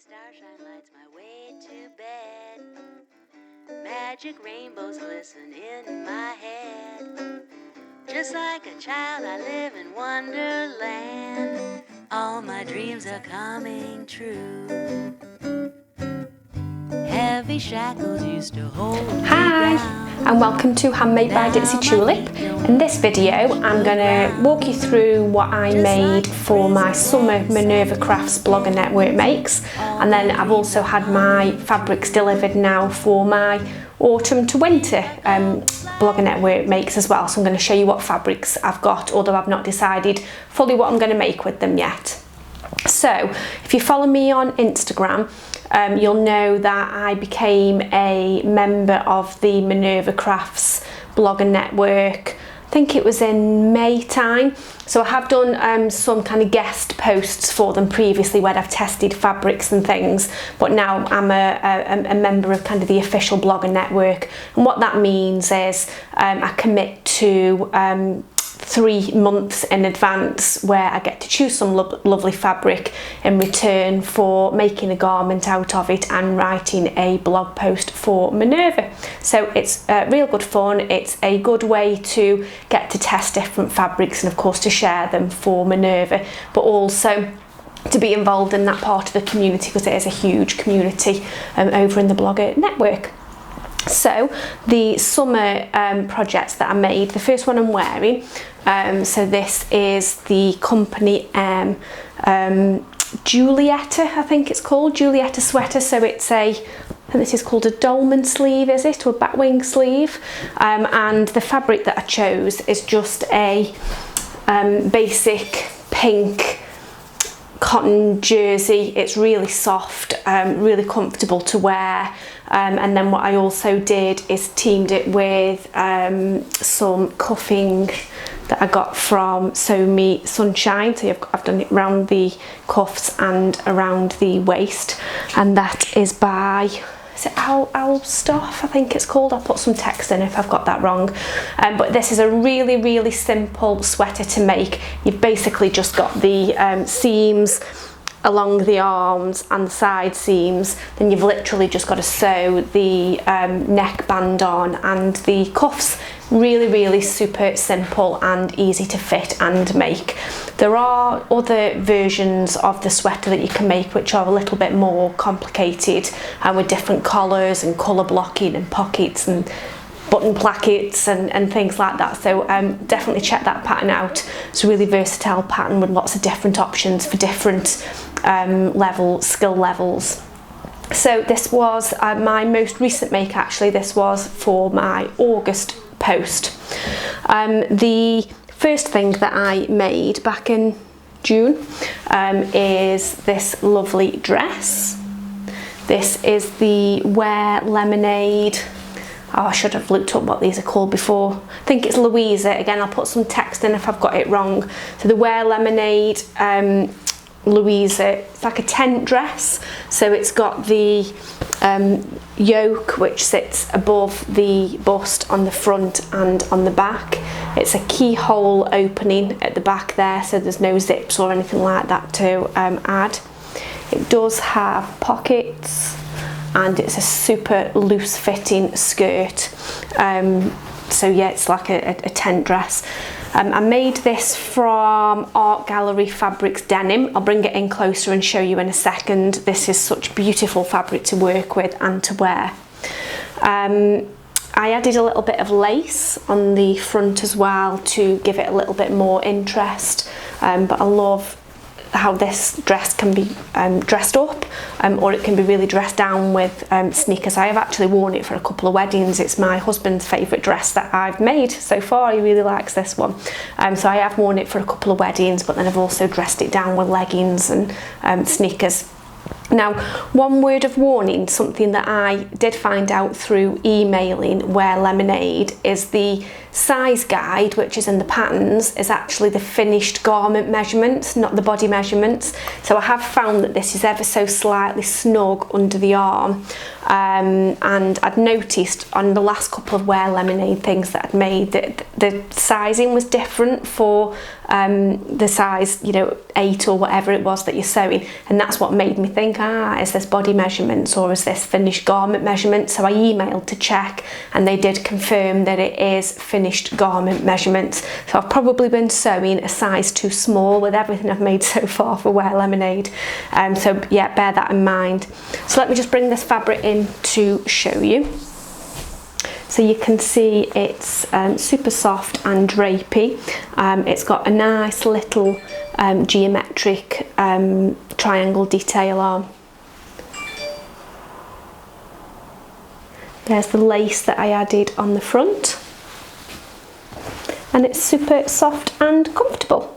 starshine lights my way to bed. Magic rainbows glisten in my head. Just like a child, I live in Wonderland. All my dreams are coming true. Heavy shackles used to hold me Hi, down. and welcome to Handmade by Dixie Tulip. In this video, I'm going to walk you through what I made for my summer Minerva Crafts Blogger Network makes, and then I've also had my fabrics delivered now for my autumn to winter Blogger Network makes as well. So I'm going to show you what fabrics I've got, although I've not decided fully what I'm going to make with them yet. So if you follow me on Instagram, you'll know that I became a member of the Minerva Crafts Blogger Network. I think it was in May time. So I have done some kind of guest posts for them previously where I've tested fabrics and things, but now I'm a member of kind of the official Blogger Network. And what that means is I commit to 3 months in advance where I get to choose some lovely fabric in return for making a garment out of it and writing a blog post for Minerva. So it's real good fun. It's a good way to get to test different fabrics and of course to share them for Minerva, but also to be involved in that part of the community because it is a huge community over in the Blogger Network. So the summer projects that I made, the first one I'm wearing, so this is the company Julietta, I think it's called, Julietta sweater. So it's I think this is called a dolman sleeve, is it, or a batwing sleeve? And the fabric that I chose is just a basic pink cotton jersey. It's really soft, really comfortable to wear, and then what I also did is teamed it with some cuffing that I got from Sew Me Sunshine. So I've done it around the cuffs and around the waist, and that is by, is it Owl Stuff, I think it's called. I'll put some text in if I've got that wrong. But this is a really simple sweater to make. You've basically just got the seams along the arms and the side seams, then you've literally just got to sew the neckband on and the cuffs. Really super simple and easy to fit and make. There are other versions of the sweater that you can make which are a little bit more complicated and with different collars and colour blocking and pockets and button plackets and things like that. So definitely check that pattern out. It's a really versatile pattern with lots of different options for different skill levels. So this was my most recent make actually. This was for my August post. The first thing that I made back in June is this lovely dress. This is the Wear Lemonade. Oh, I should have looked up what these are called before. I think it's Louisa. Again, I'll put some text in if I've got it wrong. So the Wear Lemonade Louisa, it's like a tent dress. So it's got the yoke which sits above the bust on the front and on the back. It's a keyhole opening at the back there, so there's no zips or anything like that to add. It does have pockets and it's a super loose fitting skirt. So yeah, it's like a tent dress. I made this from Art Gallery Fabrics Denim. I'll bring it in closer and show you in a second. This is such beautiful fabric to work with and to wear. I added a little bit of lace on the front as well to give it a little bit more interest, but I love how this dress can be dressed up or it can be really dressed down with sneakers. I have actually worn it for a couple of weddings. It's my husband's favourite dress that I've made so far. He really likes this one. So I have worn it for a couple of weddings, but then I've also dressed it down with leggings and sneakers. Now, one word of warning, something that I did find out through emailing Wear Lemonade, is the size guide, which is in the patterns, is actually the finished garment measurements, not the body measurements. So I have found that this is ever so slightly snug under the arm, and I'd noticed on the last couple of Wear Lemonade things that I'd made that the sizing was different for the size, you know, 8 or whatever it was that you're sewing, and that's what made me think, is this body measurements or is this finished garment measurements? So I emailed to check, and they did confirm that it is finished garment measurements. So I've probably been sewing a size too small with everything I've made so far for Wear Lemonade, so yeah, bear that in mind. So let me just bring this fabric in to show you. So you can see it's super soft and drapey. It's got a nice little geometric triangle detail on. There's the lace that I added on the front, and it's super soft and comfortable.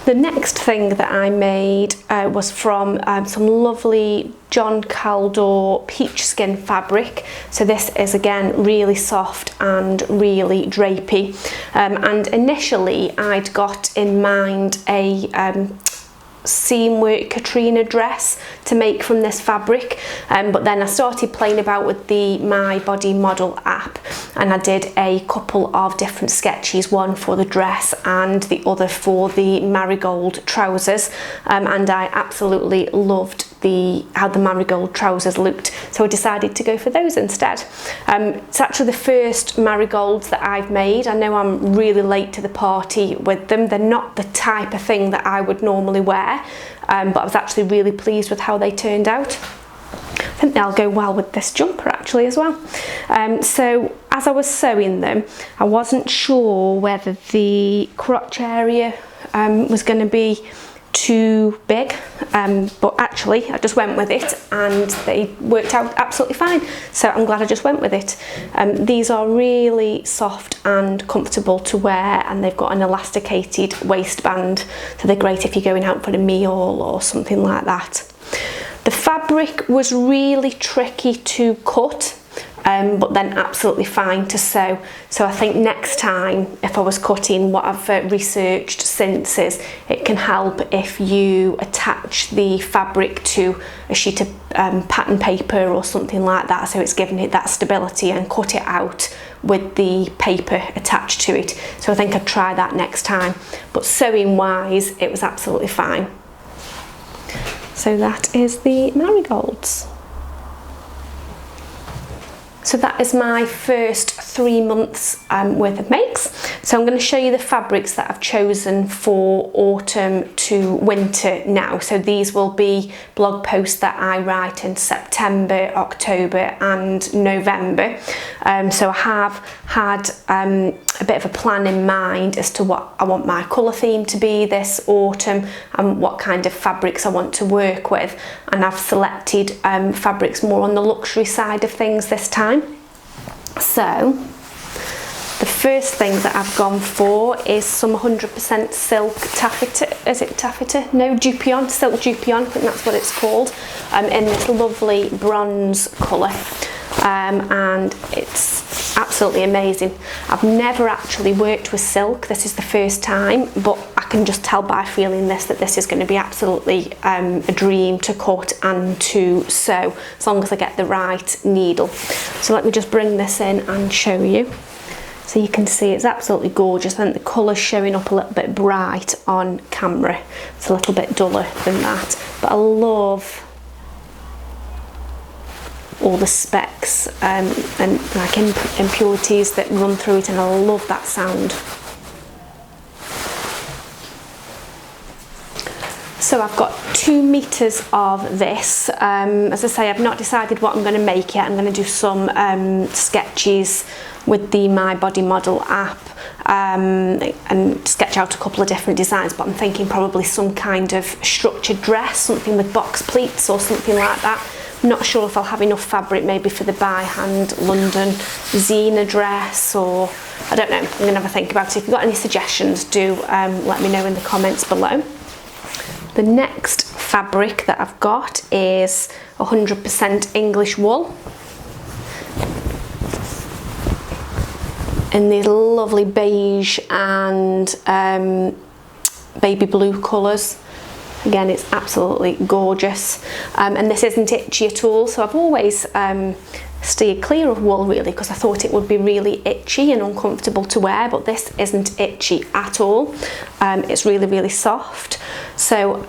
The next thing that I made was from some lovely John Caldor peach skin fabric. So this is again really soft and really drapey, and initially I'd got in mind a seam work Katrina dress to make from this fabric, but then I started playing about with the My Body Model app, and I did a couple of different sketches, one for the dress and the other for the marigold trousers, and I absolutely loved how the marigold trousers looked, so I decided to go for those instead. It's actually the first marigolds that I've made. I know I'm really late to the party with them. They're not the type of thing that I would normally wear, but I was actually really pleased with how they turned out. I think they'll go well with this jumper actually as well. So as I was sewing them, I wasn't sure whether the crotch area was going to be too big, but actually I just went with it and they worked out absolutely fine, so I'm glad I just went with it. These are really soft and comfortable to wear, and they've got an elasticated waistband, so they're great if you're going out for a meal or something like that. The fabric was really tricky to cut, but then absolutely fine to sew. So I think next time, if I was cutting, what I've researched since is it can help if you attach the fabric to a sheet of pattern paper or something like that, so it's giving it that stability, and cut it out with the paper attached to it. So I think I'd try that next time, but sewing wise it was absolutely fine. So that is the marigolds. So that is my first 3 months worth of makes. So I'm going to show you the fabrics that I've chosen for autumn to winter now. So these will be blog posts that I write in September, October and November. So I have had a bit of a plan in mind as to what I want my colour theme to be this autumn and what kind of fabrics I want to work with, and I've selected fabrics more on the luxury side of things this time. So the first thing that I've gone for is some 100% silk taffeta. Is it taffeta? No, dupion, silk dupion, I think that's what it's called, in this lovely bronze colour. And it's absolutely amazing. I've never actually worked with silk, this is the first time, but I can just tell by feeling this that this is going to be absolutely a dream to cut and to sew, as long as I get the right needle. So let me just bring this in and show you. So you can see it's absolutely gorgeous. I think the colour's showing up a little bit bright on camera. It's a little bit duller than that, but I love all the specks and like impurities that run through it, and I love that sound. So I've got 2 meters of this. As I say, I've not decided what I'm going to make yet. I'm going to do some sketches with the My Body Model app and sketch out a couple of different designs, but I'm thinking probably some kind of structured dress, something with box pleats or something like that. I'm not sure if I'll have enough fabric maybe for the by hand London Zena dress, or I don't know. I'm going to have a think about it. If you've got any suggestions, do let me know in the comments below. The next fabric that I've got is 100% English wool. in these lovely beige and baby blue colours. Again, it's absolutely gorgeous, and this isn't itchy at all. So I've always steered clear of wool really, because I thought it would be really itchy and uncomfortable to wear, but this isn't itchy at all. It's really, really soft. So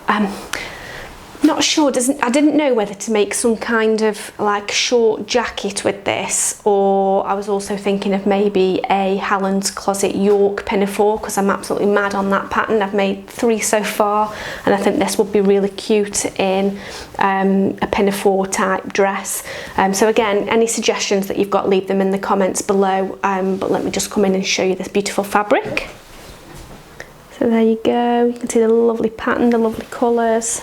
not sure, I didn't know whether to make some kind of like short jacket with this, or I was also thinking of maybe a Halland's Closet York pinafore, because I'm absolutely mad on that pattern. I've made 3 so far, and I think this would be really cute in a pinafore type dress. So again, any suggestions that you've got, leave them in the comments below, but let me just come in and show you this beautiful fabric. So there you go, you can see the lovely pattern, the lovely colours,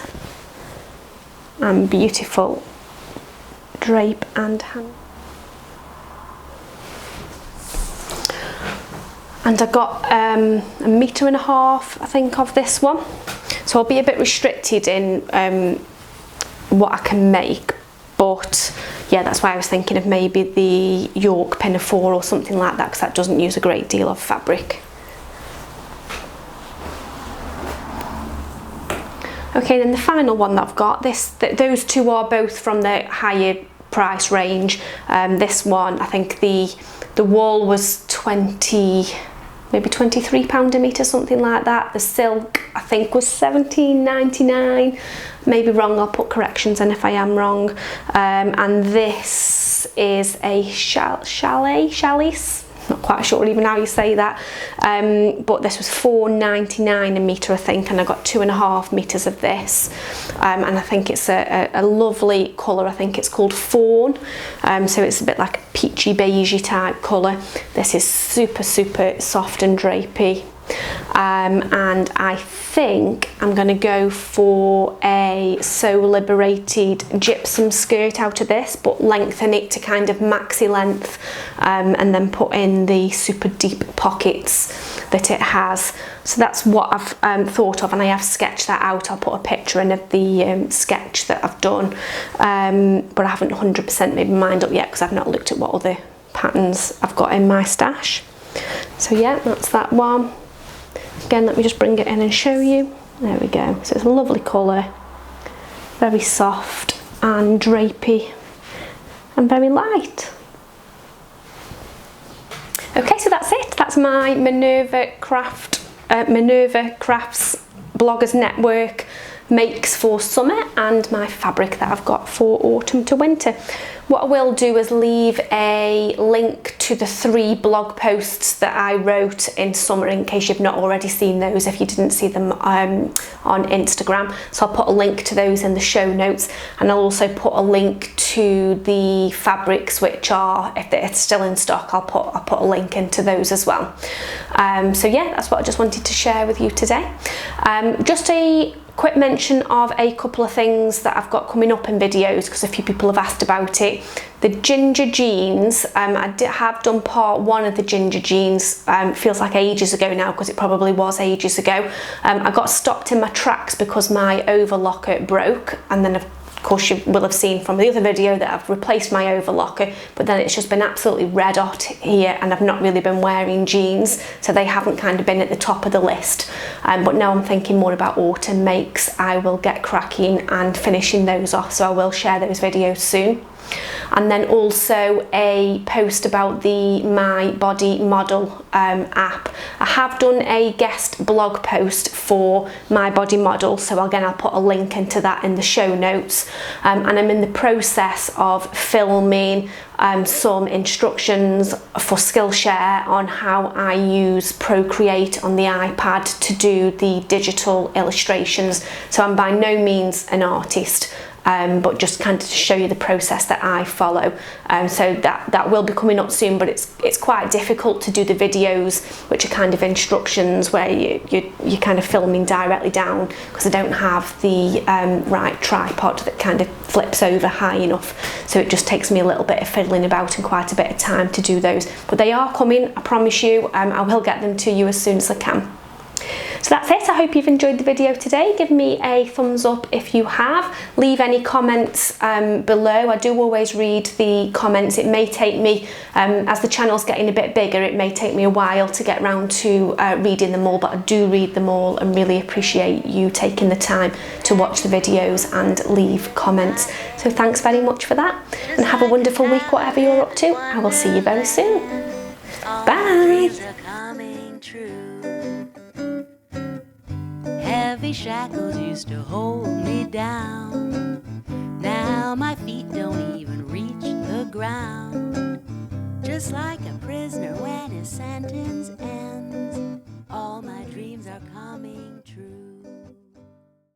and beautiful drape and hand. And I got 1.5 meters, I think, of this one, so I'll be a bit restricted in what I can make, but yeah, that's why I was thinking of maybe the York pinafore or something like that, because that doesn't use a great deal of fabric. Okay, then the final one that I've got, those two are both from the higher price range. This one, I think the wool was maybe £23 a metre, something like that. The silk, I think, was £17.99. Maybe wrong, I'll put corrections in if I am wrong. And this is a challis. Not quite sure even how you say that, but this was £4.99 a metre, I think, and I got 2.5 meters of this, and I think it's a lovely colour. I think it's called fawn, so it's a bit like a peachy beigey type colour. This is super, super soft and drapey, and I think I'm going to go for a Sew Liberated gypsum skirt out of this, but lengthen it to kind of maxi length, and then put in the super deep pockets that it has. So that's what I've thought of, and I have sketched that out. I'll put a picture in of the sketch that I've done, but I haven't 100% made my mind up yet, because I've not looked at what other patterns I've got in my stash. So yeah, that's that one. Again, let me just bring it in and show you. There we go. So it's a lovely colour, very soft and drapey and very light. Okay, so that's it. That's my Minerva Crafts Bloggers Network makes for summer, and my fabric that I've got for autumn to winter. What I will do is leave a link to the 3 blog posts that I wrote in summer, in case you've not already seen those, if you didn't see them on Instagram. So I'll put a link to those in the show notes, and I'll also put a link to the fabrics which are, if they're still in stock, I'll put a link into those as well. So yeah, that's what I just wanted to share with you today. Just a quick mention of a couple of things that I've got coming up in videos, because a few people have asked about it. The ginger jeans, I have done part 1 of the ginger jeans. Feels like ages ago now, because it probably was ages ago. I got stopped in my tracks because my overlocker broke, and then of course you will have seen from the other video that I've replaced my overlocker, but then it's just been absolutely red hot here, and I've not really been wearing jeans, so they haven't kind of been at the top of the list. But now I'm thinking more about autumn makes. I will get cracking and finishing those off, so I will share those videos soon. And then also a post about the My Body Model app. I have done a guest blog post for My Body Model, so again I'll put a link into that in the show notes, and I'm in the process of filming some instructions for Skillshare on how I use Procreate on the iPad to do the digital illustrations. So I'm by no means an artist, but just kind of to show you the process that I follow. So that will be coming up soon, but it's quite difficult to do the videos which are kind of instructions where you're kind of filming directly down, because I don't have the right tripod that kind of flips over high enough, so it just takes me a little bit of fiddling about and quite a bit of time to do those. But they are coming, I promise you. I will get them to you as soon as I can. So So that's it. I hope you've enjoyed the video today. Give me a thumbs up if you have. Leave any comments below. I do always read the comments. It may take me, as the channel's getting a bit bigger, it may take me a while to get round to reading them all, but I do read them all and really appreciate you taking the time to watch the videos and leave comments. So thanks very much for that, and have a wonderful week whatever you're up to. I will see you very soon. Bye. Heavy shackles used to hold me down. Now my feet don't even reach the ground. Just like a prisoner when his sentence ends.